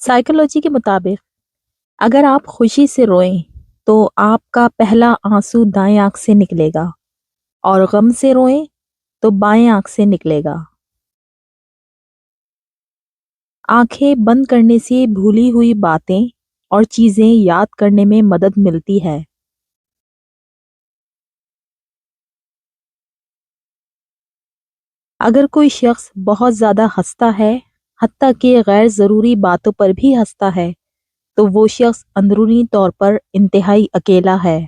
Psychology के मुताबिक अगर आप खुशी से रोएं तो आपका पहला आंसू दाएं आंख से निकलेगा और गम से रोएं तो बाएं आंख से निकलेगा। आंखें बंद करने से भूली हुई बातें और चीजें याद करने में मदद मिलती है। अगर कोई शख्स बहुत ज्यादा हंसता है, हत्ता कि गैर जरूरी बातों पर भी हंसता है, तो वो शख्स अंदरूनी तौर पर इंतहाई अकेला है।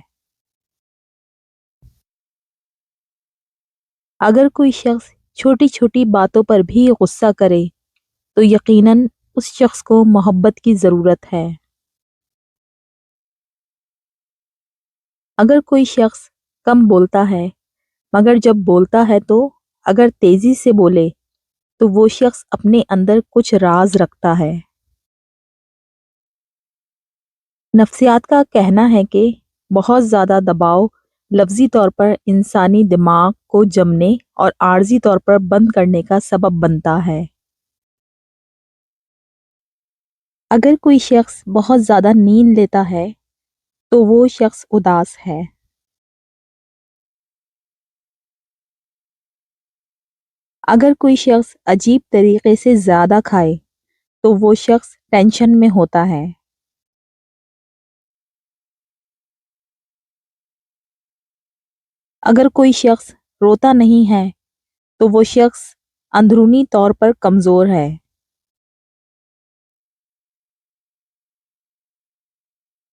अगर कोई शख्स छोटी छोटी बातों पर भी गुस्सा करे तो यकीनन उस शख्स को मोहब्बत की ज़रूरत है। अगर कोई शख्स कम बोलता है मगर जब बोलता है तो अगर तेज़ी से बोले तो वो शख्स अपने अंदर कुछ राज रखता है। नफ्सियात का कहना है कि बहुत ज़्यादा दबाव लफ्ज़ी तौर पर इंसानी दिमाग को जमने और आर्जी तौर पर बंद करने का सबब बनता है। अगर कोई शख्स बहुत ज़्यादा नींद लेता है तो वो शख्स उदास है। अगर कोई शख्स अजीब तरीके से ज़्यादा खाए तो वो शख्स टेंशन में होता है। अगर कोई शख्स रोता नहीं है तो वो शख्स अंदरूनी तौर पर कमज़ोर है।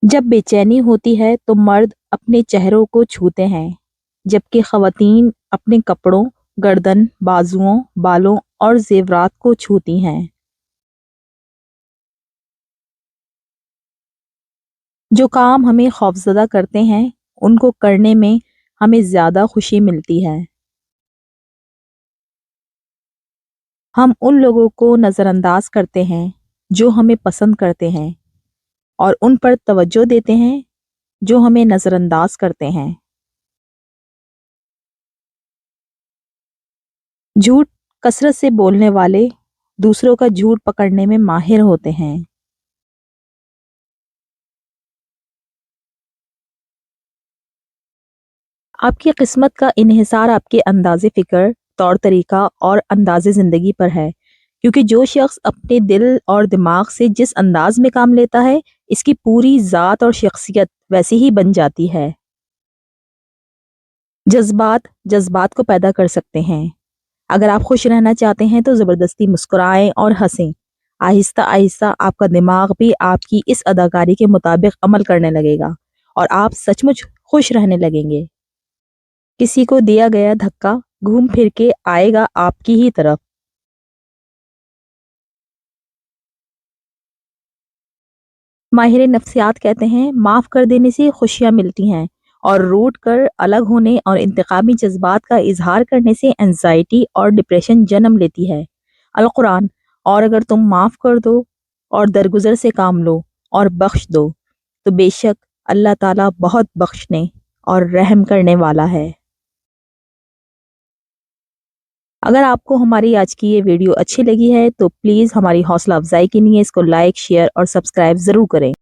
जब बेचैनी होती है तो मर्द अपने चेहरों को छूते हैं जबकि ख़वातीन अपने कपड़ों, गर्दन, बाजुओं, बालों और जेवरात को छूती हैं। जो काम हमें खौफजदा करते हैं उनको करने में हमें ज़्यादा खुशी मिलती है। हम उन लोगों को नज़रअंदाज करते हैं जो हमें पसंद करते हैं और उन पर तवज्जो देते हैं जो हमें नज़रअंदाज करते हैं। झूठ कसरत से बोलने वाले दूसरों का झूठ पकड़ने में माहिर होते हैं। आपकी किस्मत का इन्हिसार आपके अंदाज़े फ़िक्र, तौर तरीका और अंदाज़े ज़िंदगी पर है, क्योंकि जो शख्स अपने दिल और दिमाग से जिस अंदाज में काम लेता है, इसकी पूरी ज़ात और शख्सियत वैसी ही बन जाती है। जज्बात जज्बात को पैदा कर सकते हैं। अगर आप खुश रहना चाहते हैं तो ज़बरदस्ती मुस्कुराएं और हंसें। आहिस्ता आहिस्ता आपका दिमाग भी आपकी इस अदाकारी के मुताबिक अमल करने लगेगा और आप सचमुच खुश रहने लगेंगे। किसी को दिया गया धक्का घूम फिर के आएगा आपकी ही तरफ। माहिर नफ्सियात कहते हैं माफ़ कर देने से खुशियाँ मिलती हैं और रूठ कर अलग होने और इंतकामी जज्बात का इजहार करने से एंजाइटी और डिप्रेशन जन्म लेती है। अल कुरान, और अगर तुम माफ़ कर दो और दरगुजर से काम लो और बख्श दो तो बेशक अल्लाह ताला बहुत बख्शने और रहम करने वाला है। अगर आपको हमारी आज की ये वीडियो अच्छी लगी है तो प्लीज़ हमारी हौसला अफजाई के लिए इसको लाइक, शेयर और सब्सक्राइब ज़रूर करें।